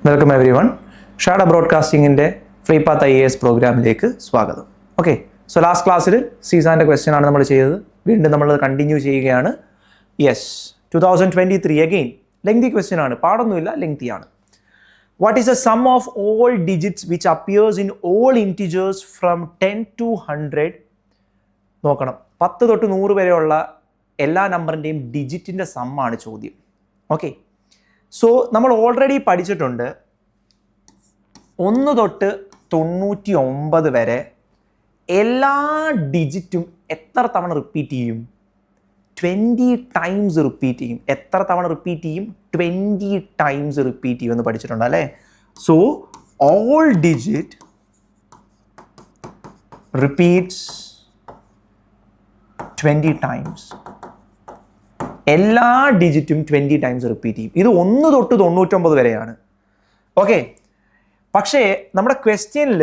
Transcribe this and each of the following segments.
Welcome everyone. ഷാഡ ബ്രോഡ്കാസ്റ്റിംഗിൻ്റെ free path IAS പ്രോഗ്രാമിലേക്ക് സ്വാഗതം. ഓക്കെ, സോ ലാസ്റ്റ് ക്ലാസ്സിൽ സീസാൻ്റെ ക്വസ്റ്റ്യൻ ആണ് നമ്മൾ ചെയ്തത്. വീണ്ടും നമ്മൾ കണ്ടിന്യൂ ചെയ്യുകയാണ്. യെസ്, 2023 അഗെയിൻ ലെങ്തി ക്വസ്റ്റ്യൻ ആണ്, പാടൊന്നുമില്ല, ലെങ്തി ആണ്. What is the sum of all digits which appears in all integers from 10 to 100? നോക്കണം, 10 തൊട്ട് 100 വരെയുള്ള എല്ലാ നമ്പറിൻ്റെയും ഡിജിറ്റിൻ്റെ സമ്മാണ് ചോദ്യം. ഓക്കെ, സോ നമ്മൾ ഓൾറെഡി പഠിച്ചിട്ടുണ്ട് 1 തൊട്ട് 99 വരെ എല്ലാ ഡിജിറ്റും എത്ര തവണ റിപ്പീറ്റ് ചെയ്യും? 20 ടൈംസ് റിപ്പീറ്റ് ചെയ്യും. എത്ര തവണ റിപ്പീറ്റ് ചെയ്യും? 20 ടൈംസ് റിപ്പീറ്റ് ചെയ്യും എന്ന് പഠിച്ചിട്ടുണ്ട് അല്ലേ? So all digit repeats 20 times. എല്ലാ ഡിജിറ്റും 20 ടൈംസ് റിപ്പീറ്റ് ചെയ്യും. ഇത് 1 തൊട്ട് 99 വരെയാണ്. ഓക്കെ, പക്ഷേ നമ്മുടെ ക്വസ്റ്റ്യനിൽ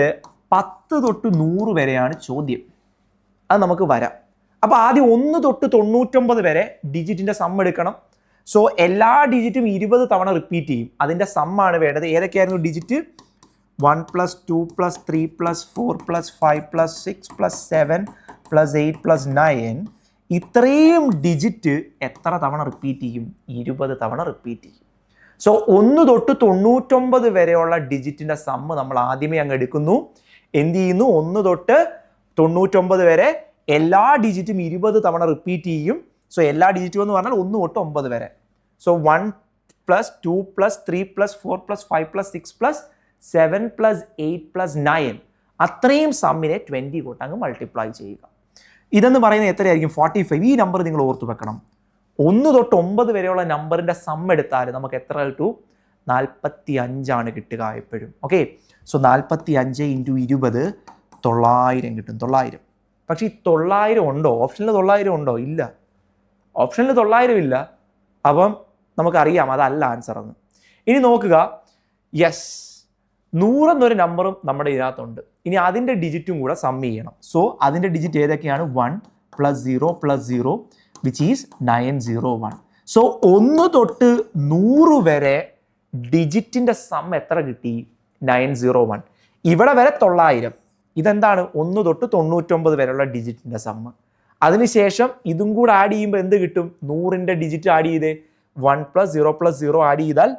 10 തൊട്ട് 100 വരെയാണ് ചോദ്യം. അത് നമുക്ക് വരാം. അപ്പോൾ ആദ്യം 1 തൊട്ട് 99 വരെ ഡിജിറ്റിൻ്റെ സം എടുക്കണം. സോ എല്ലാ ഡിജിറ്റും 20 തവണ റിപ്പീറ്റ് ചെയ്യും. അതിൻ്റെ സമ്മാണ് വേണ്ടത്. ഏതൊക്കെയായിരുന്നു ഡിജിറ്റ്? 1 + 2 + 3 + 4 + 5 + 6 + 7 + 8 + 9. ഇത്രയും ഡിജിറ്റ് എത്ര തവണ റിപ്പീറ്റ് ചെയ്യും? 20 തവണ റിപ്പീറ്റ് ചെയ്യും. സോ 1 തൊട്ട് 99 വരെയുള്ള ഡിജിറ്റിൻ്റെ സമ്മ് നമ്മൾ ആദ്യമേ അങ്ങ് എടുക്കുന്നു. എന്ത് ചെയ്യുന്നു? 1 തൊട്ട് 99 വരെ എല്ലാ ഡിജിറ്റും 20 തവണ റിപ്പീറ്റ് ചെയ്യും. സോ എല്ലാ ഡിജിറ്റും എന്ന് പറഞ്ഞാൽ 1 തൊട്ട് 9 വരെ. സോ 1 + 2 + 3 + 4 + 5 + 6 + 7 + 8 + 9. അത്രയും സമ്മിനെ 20 കൊണ്ട് അങ്ങ് മൾട്ടിപ്ലൈ ചെയ്യുക. ഇതെന്ന് പറയുന്നത് എത്രയായിരിക്കും? 45. ഈ നമ്പർ നിങ്ങൾ ഓർത്ത് വെക്കണം. 1 തൊട്ട് 9 വരെയുള്ള നമ്പറിൻ്റെ സം എടുത്താൽ നമുക്ക് എത്ര കിട്ടും? 45 കിട്ടുക എപ്പോഴും. ഓക്കെ, സോ 45 × 20 900 കിട്ടും. 900. പക്ഷേ ഈ 900 ഉണ്ടോ? ഓപ്ഷനിൽ 900 ഉണ്ടോ? ഇല്ല, ഓപ്ഷനിൽ 900 ഇല്ല. അപ്പം നമുക്കറിയാം അതല്ല ആൻസർ എന്ന്. ഇനി നോക്കുക, യെസ്, 100 എന്നൊരു നമ്പറും നമ്മുടെ ഇതിനകത്തുണ്ട്. ഇനി അതിൻ്റെ ഡിജിറ്റും കൂടെ സം ചെയ്യണം. സോ അതിൻ്റെ ഡിജിറ്റ് ഏതൊക്കെയാണ്? 1 + 0 + 0 വിച്ച് ഈസ് 901. സോ 1 തൊട്ട് 100 വരെ ഡിജിറ്റിൻ്റെ സം എത്ര കിട്ടി? 901. ഇവിടെ വരെ 900. ഇതെന്താണ്? 1 തൊട്ട് 99 വരെയുള്ള ഡിജിറ്റിൻ്റെ സമ്മ്. അതിനുശേഷം ഇതും കൂടെ ആഡ് ചെയ്യുമ്പോൾ എന്ത് കിട്ടും? 100ൻ്റെ ഡിജിറ്റ് ആഡ് ചെയ്തേ. 1 + 0 + 0 ആഡ് ചെയ്താൽ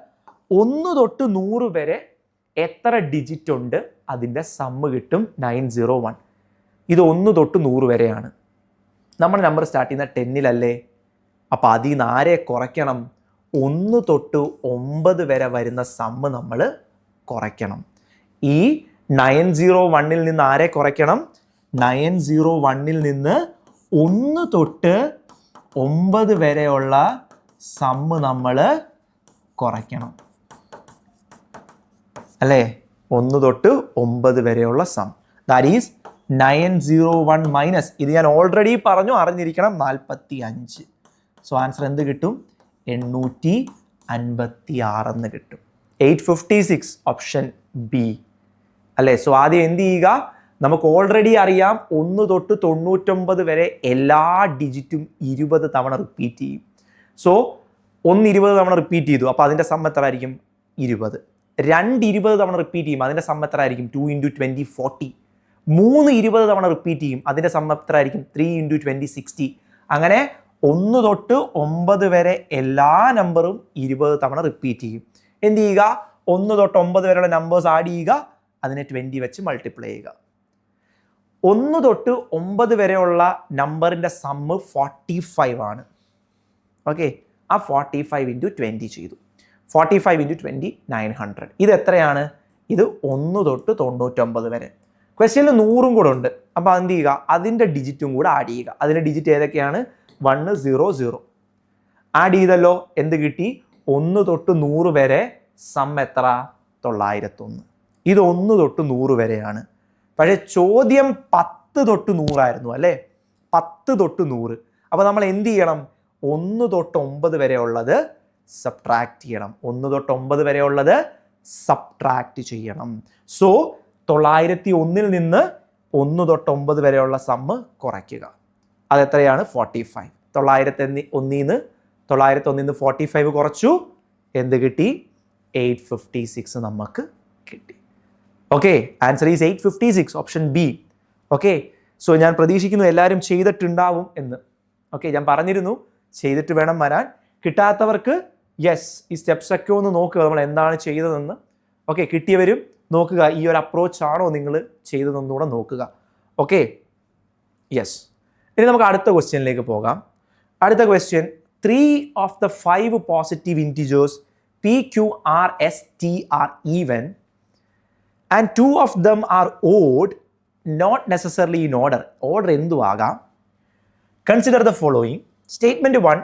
1 തൊട്ട് 100 വരെ എത്ര ഡിജിറ്റ് ഉണ്ട് അതിൻ്റെ സമ്മ് കിട്ടും 901. ഇത് 1 തൊട്ട് 100 വരെയാണ്. നമ്മുടെ നമ്പർ സ്റ്റാർട്ട് ചെയ്യുന്ന 10-ലല്ലേ? അപ്പോൾ അതിൽ നിന്ന് ആരെ കുറയ്ക്കണം? 1 തൊട്ട് 9 വരെ വരുന്ന സമ്മ് നമ്മൾ കുറയ്ക്കണം. ഈ 901-ൽ നിന്ന് ആരെ കുറയ്ക്കണം? 901-ൽ നിന്ന് 1 തൊട്ട് 9 വരെയുള്ള സമ്മ് നമ്മൾ കുറയ്ക്കണം അല്ലേ? 1 തൊട്ട് 9 വരെയുള്ള സം, ദാറ്റ് ഈസ് 901 മൈനസ്, ഇത് ഞാൻ ഓൾറെഡി പറഞ്ഞു, അറിഞ്ഞിരിക്കണം, 45. സോ ആൻസർ എന്ത് കിട്ടും? 856 എന്ന് കിട്ടും. 856 ഓപ്ഷൻ ബി അല്ലേ? സോ ആദ്യം എന്ത് ചെയ്യുക? നമുക്ക് ഓൾറെഡി അറിയാം 1 തൊട്ട് 99 വരെ എല്ലാ ഡിജിറ്റും 20 തവണ റിപ്പീറ്റ് ചെയ്യും. സോ 1 20 തവണ റിപ്പീറ്റ് ചെയ്തു. അപ്പോൾ അതിൻ്റെ സം എത്ര ആയിരിക്കും? 20. 2 20 തവണ റിപ്പീറ്റ് ചെയ്യും. അതിൻ്റെ സം എത്ര ആയിരിക്കും? 2 × 20 40. 3 20 തവണ റിപ്പീറ്റ് ചെയ്യും. അതിൻ്റെ സം എത്ര ആയിരിക്കും? 3 × 20 60. അങ്ങനെ 1 തൊട്ട് 9 വരെ എല്ലാ നമ്പറും 20 തവണ റിപ്പീറ്റ് ചെയ്യും. എന്ത് ചെയ്യുക? 1 തൊട്ട് 9 വരെയുള്ള നമ്പേഴ്സ് ആഡ് ചെയ്യുക, അതിനെ 20 വെച്ച് മൾട്ടിപ്ലൈ ചെയ്യുക. 1 തൊട്ട് 9 വരെയുള്ള നമ്പറിൻ്റെ സമ്മ് 45 ആണ്. ഓക്കെ, ആ 45 × 20 ചെയ്തു. 45 × 20 900. ഇത് എത്രയാണ്? ഇത് 1 തൊട്ട് 99 വരെ. ക്വസ്റ്റ്യനിൽ 100 കൂടെ ഉണ്ട്. അപ്പോൾ എന്ത് ചെയ്യുക? അതിൻ്റെ ഡിജിറ്റും കൂടെ ആഡ് ചെയ്യുക. അതിൻ്റെ ഡിജിറ്റ് ഏതൊക്കെയാണ്? 1 0 0 ആഡ് ചെയ്തല്ലോ. എന്ത് കിട്ടി? 1 തൊട്ട് 100 വരെ സം എത്ര? 901. ഇത് 1 തൊട്ട് 100 വരെയാണ്. പക്ഷേ ചോദ്യം 10 തൊട്ട് 100 ആയിരുന്നു അല്ലേ? 10 തൊട്ട് 100. അപ്പോൾ നമ്മൾ എന്ത് ചെയ്യണം? 1 തൊട്ട് 9 വരെ ഉള്ളത് സബ്ട്രാക്ട് ചെയ്യണം. 1 തൊട്ട് 9 വരെ ഉള്ളത് സബ്ട്രാക്ട് ചെയ്യണം. സോ 901-ൽ നിന്ന് 1 തൊട്ട് 9 വരെയുള്ള സമ്മ് കുറയ്ക്കുക. അതെത്രയാണ്? 45. 901-ൽ നിന്ന് 45 കുറച്ചു. എന്ത് കിട്ടി? 856 നമുക്ക് കിട്ടി. Okay, answer is 856, option B. Okay, so ഞാൻ പ്രതീക്ഷിക്കുന്നു എല്ലാവരും ചെയ്തിട്ടുണ്ടാവും എന്ന്. ഓക്കെ, ഞാൻ പറഞ്ഞിരുന്നു ചെയ്തിട്ട് വേണം വരാൻ. കിട്ടാത്തവർക്ക് യെസ്, ഈ സ്റ്റെപ്സ് ഒക്കെ ഒന്ന് നോക്കുക നമ്മൾ എന്താണ് ചെയ്തതെന്ന്. ഓക്കെ, കിട്ടിയവരും നോക്കുക ഈ ഒരു അപ്രോച്ച് ആണോ നിങ്ങൾ ചെയ്തതെന്നുകൂടെ നോക്കുക. Okay, yes. ഇനി നമുക്ക് അടുത്ത ക്വസ്റ്റ്യനിലേക്ക് പോകാം. അടുത്ത question, 3 of the 5 positive integers p, q, r, s, t are even and 2 of them are odd, not necessarily in order. Order endu agam. Consider the following. Statement 1,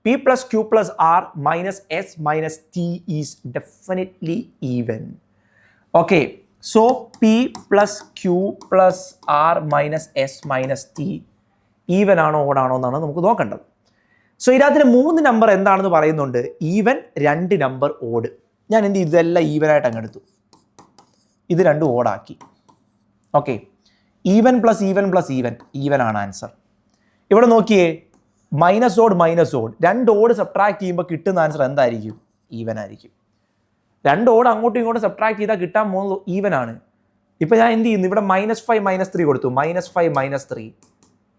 p plus q plus r minus s minus t is definitely even. Okay, so p plus q plus r minus s minus t even ആണോ odd ആണോ എന്നാണ് നമുക്ക് നോക്കേണ്ടത്. So ഇതിനകത്തിന് 3 number എന്താണെന്ന് പറയുന്നുണ്ട്. Even, 2 number odd. ഞാൻ എന്ത് ചെയ്തു, ഇതെല്ലാം ഈവനായിട്ട് അങ്ങ് എടുത്തു, ഇത് രണ്ടും ഓടാക്കി. Okay, even plus even plus even, even ആണ് ആൻസർ. ഇവിടെ നോക്കിയേ, minus odd minus odd, 2 odd subtract ചെയ്യുമ്പോൾ കിട്ടുന്ന ആൻസർ എന്തായിരിക്കും? ഈവൻ ആയിരിക്കും. 2 ഓഡ് അങ്ങോട്ടും ഇങ്ങോട്ടും സബ്ട്രാക്ട് ചെയ്താൽ കിട്ടാൻ പോകുന്നത് ഈവൻ ആണ്. ഇപ്പം ഞാൻ എന്ത് ചെയ്യുന്നു, ഇവിടെ -5 -3 കൊടുത്തു. -5 -3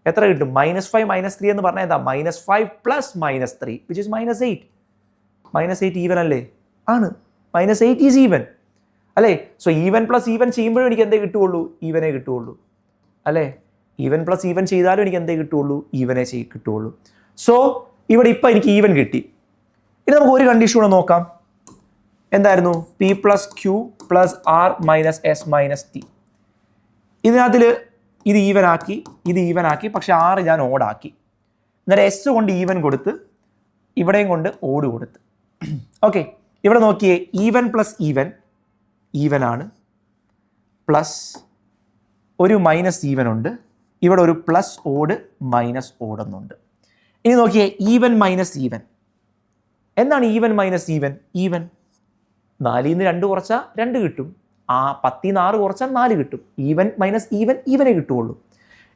എത്ര കിട്ടും? -5 -3 എന്ന് പറഞ്ഞാൽ എന്താ? -5 + -3 which is -8. -8 ഈവൻ അല്ലേ? ആണ്. -8 ഈസ് ഈവൻ അല്ലേ? സോ ഈവൻ പ്ലസ് ഈവൻ ചെയ്യുമ്പോഴും എനിക്ക് എന്തേ കിട്ടുള്ളൂ? ഈവനെ കിട്ടുള്ളൂ അല്ലേ? ഈവൻ പ്ലസ് ഈവൻ ചെയ്താലും എനിക്ക് എന്തേ കിട്ടുള്ളൂ? ഈവനെ കിട്ടുള്ളൂ. സോ ഇവിടെ ഇപ്പം എനിക്ക് ഈവൻ കിട്ടി. ഇനി നമുക്ക് ഒരു കണ്ടീഷൻ കൂടെ നോക്കാം. എന്തായിരുന്നു? p + q + r - s - t. ഇതിനകത്തിൽ ഇത് ഈവൻ ആക്കി, പക്ഷെ 6 ഞാൻ ഓടാക്കി. എന്നിട്ട് എസ് കൊണ്ട് ഈവൻ കൊടുത്ത്, ഇവിടെയും കൊണ്ട് ഓട് കൊടുത്ത്. ഓക്കെ, ഇവിടെ നോക്കിയേ, ഈവൻ പ്ലസ് ഈവൻ ആണ്, പ്ലസ് ഒരു മൈനസ് ഈവൻ ഉണ്ട്, ഇവിടെ ഒരു പ്ലസ് ഓട് മൈനസ് ഓട് എന്നുണ്ട്. ഇനി നോക്കിയേ, ഈവൻ മൈനസ് ഈവൻ. എന്താണ് ഈവൻ മൈനസ് ഈവൻ? ഈവൻ 4 ൽ നിന്ന് 2 കുറച്ചാൽ 2 കിട്ടും. 10 ൽ നിന്ന് 6 കുറച്ചാൽ 4 കിട്ടും. ഈവൻ മൈനസ് ഈവൻ, ഈവനെ കിട്ടുള്ളൂ.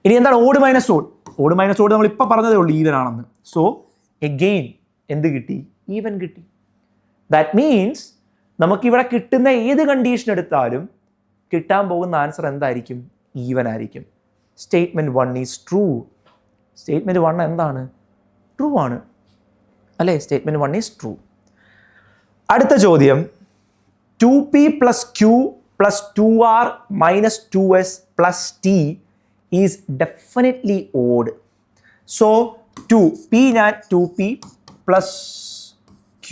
ഇനി എന്താണ് odd minus odd? Odd minus odd നമ്മൾ ഇപ്പം പറഞ്ഞതേ ഉള്ളൂ ഈവൻ ആണെന്ന്. സോ എഗെയിൻ എന്ത് കിട്ടി? ഈവൻ കിട്ടി. ദാറ്റ് മീൻസ് നമുക്കിവിടെ കിട്ടുന്ന ഏത് കണ്ടീഷൻ എടുത്താലും കിട്ടാൻ പോകുന്ന ആൻസർ എന്തായിരിക്കും? ഈവൻ ആയിരിക്കും. Statement 1 is true. സ്റ്റേറ്റ്മെൻറ്റ് 1 എന്താണ്? ട്രൂ ആണ് അല്ലേ? Statement 1 is true. അടുത്ത ചോദ്യം, 2p + q + 2r - 2s + t is definitely odd. So 2p ഞാൻ 2p + q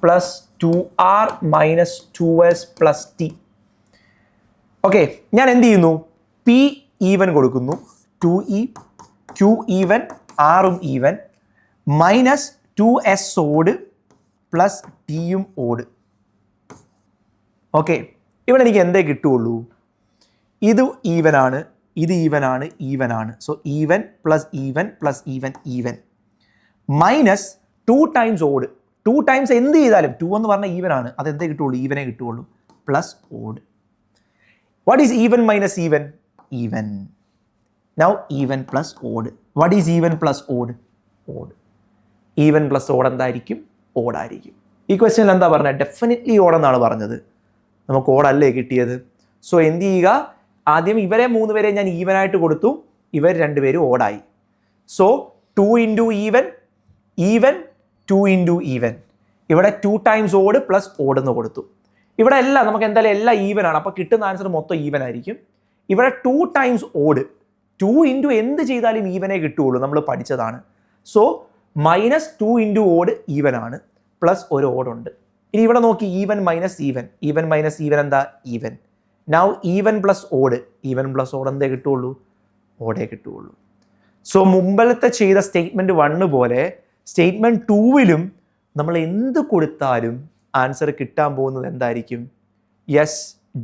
+ 2r - 2s + t. Okay, ഞാൻ എന്ത് ചെയ്യുന്നു? p ഈവൻ കൊടുക്കുന്നു, 2e, q ഈവൻ, rഉം ഈവൻ, -2s ഓഡ് പ്ലസ് ടിയും ഓഡ്. ഓക്കെ, ഇവിടെ എനിക്ക് എന്തേ കിട്ടുള്ളൂ? ഇത് ഈവനാണ്, ഇത് ഈവനാണ്, ഈവനാണ്. So even plus even plus even, even -2 times odd. 2 times എന്ത് ചെയ്താലും 2 എന്ന് പറഞ്ഞാൽ ഈവനാണ്, അത് എന്തേ കിട്ടുള്ളൂ? ഈവനെ കിട്ടുള്ളൂ, plus odd. What is even minus even? Even. Now even plus odd. What is even plus odd? Odd. Even plus odd എന്തായിരിക്കും? ഓടായിരിക്കും. ഈ ക്വസ്റ്റ്യനിൽ എന്താ പറഞ്ഞത്? ഡെഫിനറ്റ്ലി ഓടെന്നാണ് പറഞ്ഞത്. നമുക്ക് ഓടല്ലേ കിട്ടിയത്. സോ എന്ത് ചെയ്യുക? ആദ്യം ഇവരെ 3 പേരെ ഞാൻ ഈവനായിട്ട് കൊടുത്തു, ഇവർ 2 പേരും ഓടായി. So 2 × even, even 2 × even. ഇവിടെ 2 ടൈംസ് ഓഡ് പ്ലസ് ഓഡ് എന്ന് കൊടുത്തു. ഇവിടെ എല്ലാം നമുക്ക് എന്തായാലും എല്ലാം ഈവൻ ആണ്, അപ്പോൾ കിട്ടുന്ന ആൻസർ മൊത്തം ഈവൻ ആയിരിക്കും. ഇവിടെ 2 ടൈംസ് ഓഡ്, 2 × എന്ത് ചെയ്താലും ഈവനെ കിട്ടുള്ളൂ, നമ്മൾ പഠിച്ചതാണ്. സോ -2 × ഓഡ് ഈവൻ ആണ്, പ്ലസ് ഒരു ഓടുണ്ട്. ഇനി ഇവിടെ നോക്കി, even minus even, even minus even എന്താ? Even. Now even plus odd, even plus odd എന്തേ കിട്ടുള്ളൂ? ഓടേ കിട്ടുള്ളൂ. സോ മുമ്പലത്തെ ചെയ്ത സ്റ്റേറ്റ്മെൻറ്റ് 1 പോലെ സ്റ്റേറ്റ്മെൻറ്റ് 2 നമ്മൾ എന്ത് കൊടുത്താലും ആൻസർ കിട്ടാൻ പോകുന്നത് എന്തായിരിക്കും? യെസ്,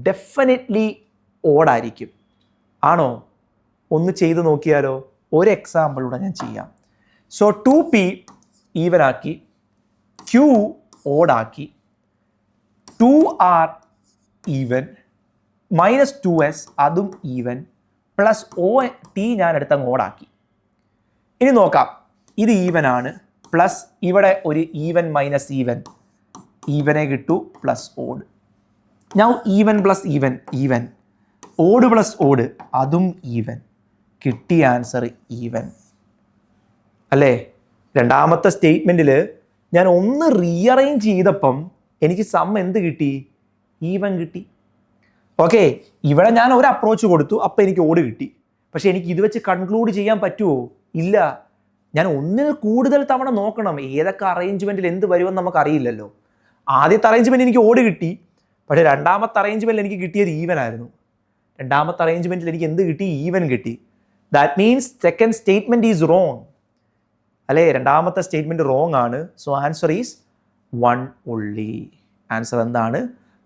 ഡെഫിനറ്റ്ലി ഓടായിരിക്കും. ആണോ? ഒന്ന് ചെയ്ത് നോക്കിയാലോ? ഒരു എക്സാമ്പിളൂടെ ഞാൻ ചെയ്യാം. സോ 2p ഈവൻ ആക്കി, q ഓടാക്കി, 2r ഈവൻ, -2s അതും ഈവൻ, പ്ലസ് t ഞാൻ എടുത്തങ്ങ് ഓടാക്കി. ഇനി നോക്കാം, ഇത് ഈവൻ ആണ്, പ്ലസ് ഇവിടെ ഒരു ഈവൻ മൈനസ് ഈവൻ, ഈവനെ കിട്ടു plus odd. Now even plus even even, odd plus odd അതും ഈവൻ. കിട്ടിയ ആൻസർ ഈവൻ അല്ലേ? രണ്ടാമത്തെ സ്റ്റേറ്റ്മെൻറ്റിൽ ഞാൻ ഒന്ന് റീഅറേഞ്ച് ചെയ്തപ്പം എനിക്ക് സം എന്ത് കിട്ടി? ഈവൻ കിട്ടി. ഓക്കെ, ഇവിടെ ഞാൻ ഒരു അപ്രോച്ച് കൊടുത്തു, അപ്പം എനിക്ക് ഓഡ് കിട്ടി. പക്ഷെ എനിക്ക് ഇത് വെച്ച് കൺക്ലൂഡ് ചെയ്യാൻ പറ്റുമോ? ഇല്ല. ഞാൻ ഒന്നിൽ കൂടുതൽ തവണ നോക്കണം ഏതൊക്കെ അറേഞ്ച്മെൻറ്റിൽ എന്ത് വരുമെന്ന് നമുക്കറിയില്ലല്ലോ. ആദ്യത്തെ അറേഞ്ച്മെൻറ്റ് എനിക്ക് ഓഡ് കിട്ടി, പക്ഷേ രണ്ടാമത്തെ അറേഞ്ച്മെൻറ്റിൽ എനിക്ക് കിട്ടിയത് ഈവൻ ആയിരുന്നു. രണ്ടാമത്തെ അറേഞ്ച്മെൻറ്റിൽ എനിക്ക് എന്ത് കിട്ടി? ഈവൻ കിട്ടി. That means second statement is wrong അല്ലേ? രണ്ടാമത്തെ സ്റ്റേറ്റ്മെൻറ്റ് റോങ് ആണ്. So answer is 1 only. Answer എന്താണ്?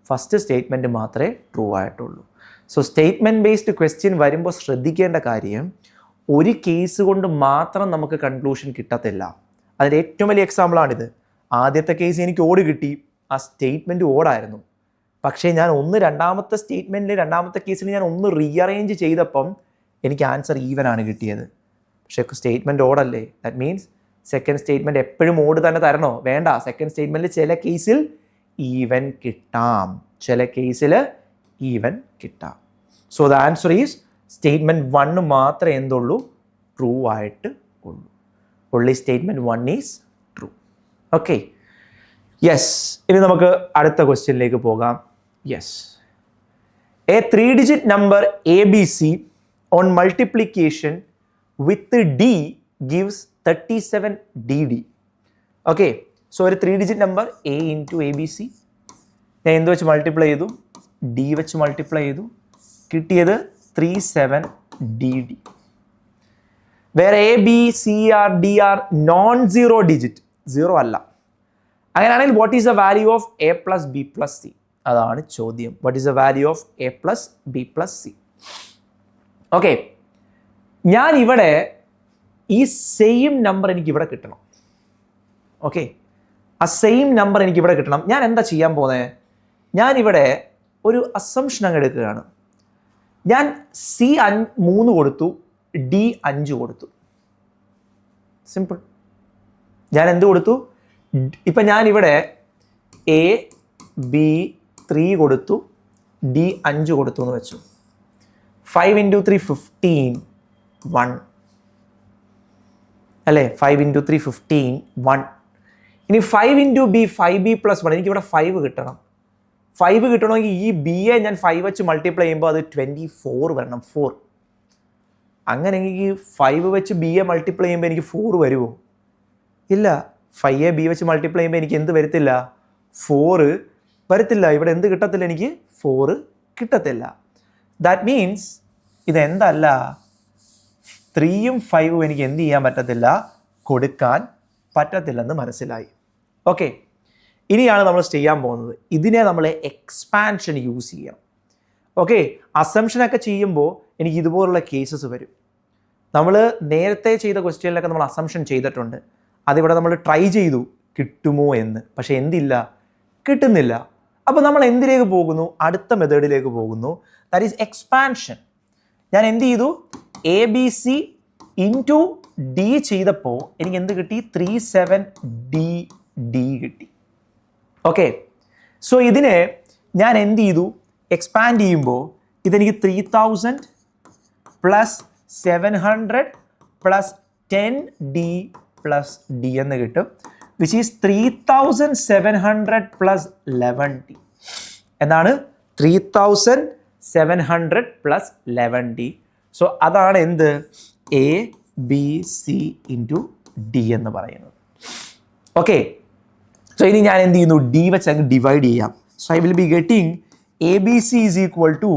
ഫസ്റ്റ് സ്റ്റേറ്റ്മെൻറ്റ് മാത്രമേ ട്രൂ ആയിട്ടുള്ളൂ. സോ സ്റ്റേറ്റ്മെൻറ്റ് ബേസ്ഡ് ക്വസ്റ്റ്യൻ വരുമ്പോൾ ശ്രദ്ധിക്കേണ്ട കാര്യം, ഒരു കേസ് കൊണ്ട് മാത്രം നമുക്ക് കൺക്ലൂഷൻ കിട്ടത്തില്ല. അതിൻ്റെ ഏറ്റവും വലിയ എക്സാമ്പിളാണിത്. ആദ്യത്തെ കേസ് എനിക്ക് ഓഡ് കിട്ടി, ആ സ്റ്റേറ്റ്മെൻറ്റ് ഓടായിരുന്നു. പക്ഷേ ഞാൻ രണ്ടാമത്തെ സ്റ്റേറ്റ്മെൻറ്റിൽ രണ്ടാമത്തെ കേസിൽ ഞാൻ ഒന്ന് റീഅറേഞ്ച് ചെയ്തപ്പം എനിക്ക് ആൻസർ ഈവൻ ആണ് കിട്ടിയത്. പക്ഷേ സ്റ്റേറ്റ്മെൻറ്റ് ഓടല്ലേ? ദാറ്റ് മീൻസ് സെക്കൻഡ് സ്റ്റേറ്റ്മെൻറ്റ് എപ്പോഴും ഓഡ് തന്നെ തരണോ? വേണ്ട. സെക്കൻഡ് സ്റ്റേറ്റ്മെൻറ്റിൽ ചില കേസിൽ ഈവൻ കിട്ടാം, ചില കേസിൽ ഈവൻ കിട്ടാം. So the answer is statement 1 മാത്രമേ എന്തുള്ളൂ? ട്രൂ ആയിട്ട് ഉള്ളൂ. Only statement 1 is true. Okay, yes. ഇനി നമുക്ക് അടുത്ത ക്വസ്റ്റ്യനിലേക്ക് പോകാം. Yes, A 3-digit number ABC on multiplication with D gives 37 DD. Okay, so ഒരു 3-digit number A into ABC ഞാൻ എന്ത് വെച്ച് മൾട്ടിപ്ലൈ ചെയ്തു? D വെച്ച് മൾട്ടിപ്ലൈ ചെയ്തു. കിട്ടിയത് 37 DD. വേറെ A, B, C, R, D are non zero digit, zero അല്ല. അങ്ങനെയാണെങ്കിൽ what is the value of A plus B plus C? അതാണ് ചോദ്യം. What is the value of A plus B plus C? Okay, ഞാൻ ഇവിടെ ഈ same number എനിക്ക് ഇവിടെ കിട്ടണം. ഓക്കെ, ആ സെയിം നമ്പർ എനിക്ക് ഇവിടെ കിട്ടണം. ഞാൻ എന്താ ചെയ്യാൻ പോകുന്നത്? ഞാനിവിടെ ഒരു അസംഷൻ അങ്ങ് എടുക്കുകയാണ്. ഞാൻ C 3 കൊടുത്തു, D 5 കൊടുത്തു. സിമ്പിൾ. ഞാൻ എന്ത് കൊടുത്തു? ഇപ്പം ഞാനിവിടെ A, B 3 കൊടുത്തു, D 5 കൊടുത്തു എന്ന് വെച്ചു. 5 into 3 15, 1 അല്ലേ? 5 into 3 15, 1. ഇനി 5 into B 5B plus 1, എനിക്കിവിടെ 5 കിട്ടണം. 5 കിട്ടണമെങ്കിൽ ഈ ബിയെ ഞാൻ 5 വെച്ച് മൾട്ടിപ്ലൈ ചെയ്യുമ്പോൾ അത് 24 വരണം. 4. അങ്ങനെ എനിക്ക് 5 വെച്ച് ബിയെ മൾട്ടിപ്ലൈ ചെയ്യുമ്പോൾ എനിക്ക് 4 വരുമോ? ഇല്ല. 5 B വെച്ച് മൾട്ടിപ്ലൈ ചെയ്യുമ്പോൾ എനിക്ക് എന്ത് വരത്തില്ല? 4 വരത്തില്ല. ഇവിടെ എന്ത് കിട്ടത്തില്ല? എനിക്ക് 4 കിട്ടത്തില്ല. ദാറ്റ് മീൻസ് ഇതെന്തല്ല, 3ഉം 5ഉം എനിക്ക് എന്ത് ചെയ്യാൻ പറ്റത്തില്ല? കൊടുക്കാൻ പറ്റത്തില്ലെന്ന് മനസ്സിലായി. ഓക്കെ, ഇനിയാണ് നമ്മൾ ചെയ്യാൻ പോകുന്നത്. ഇതിനെ നമ്മൾ എക്സ്പാൻഷൻ യൂസ് ചെയ്യണം. ഓക്കെ, അസംഷനൊക്കെ ചെയ്യുമ്പോൾ എനിക്ക് ഇതുപോലുള്ള കേസസ് വരും. നമ്മൾ നേരത്തെ ചെയ്ത ക്വസ്റ്റ്യനിലൊക്കെ നമ്മൾ അസംഷൻ ചെയ്തിട്ടുണ്ട്. അതിവിടെ നമ്മൾ ട്രൈ ചെയ്തു കിട്ടുമോ എന്ന്. പക്ഷേ എന്തില്ല? കിട്ടുന്നില്ല. അപ്പോൾ നമ്മൾ എന്തിലേക്ക് പോകുന്നു? അടുത്ത മെത്തേഡിലേക്ക് പോകുന്നു. That is expansion. ഞാൻ എന്ത് ചെയ്തു? ABC ഇൻറ്റു D ചെയ്തപ്പോൾ എനിക്ക് എന്ത് കിട്ടി? 37DD കിട്ടി. ഓക്കെ, സോ ഇതിനെ ഞാൻ എന്ത് ചെയ്തു? എക്സ്പാൻഡ് ചെയ്യുമ്പോൾ ഇതെനിക്ക് 3000 plus 700 plus 10D plus D എന്ന് കിട്ടും, വിച്ച് ഈസ് 3700 പ്ലസ് 11D. എന്താണ്? 3700 പ്ലസ് 11D. സോ അതാണ് എന്ത്? ABC ഇൻറ്റു D എന്ന് പറയുന്നത്. ഓക്കെ, സോ ഇനി ഞാൻ എന്ത് ചെയ്യുന്നു? D വെച്ച് അങ്ങ് ഡിവൈഡ് ചെയ്യാം. So I will be getting ABC is equal to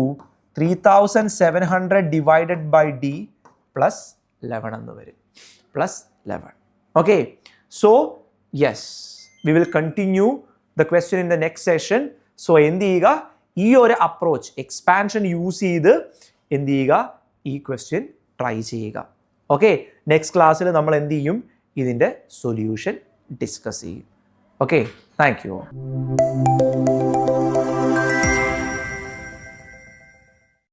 3700 divided by D plus 11 എന്ന് വരും. Plus 11. Okay, so yes, we will continue the question in the next session. So എന്ത് ചെയ്യുക? ഈ ഒരു അപ്രോച്ച് എക്സ്പാൻഷൻ യൂസ് ചെയ്ത് എന്ത് ചെയ്യുക? ഈ ക്വസ്റ്റ്യൻ ട്രൈ ചെയ്യുക. ഓക്കെ, നെക്സ്റ്റ് ക്ലാസ്സിൽ നമ്മൾ എന്ത് ചെയ്യും? ഇതിൻ്റെ സൊല്യൂഷൻ ഡിസ്കസ് ചെയ്യും. Okay, thank you.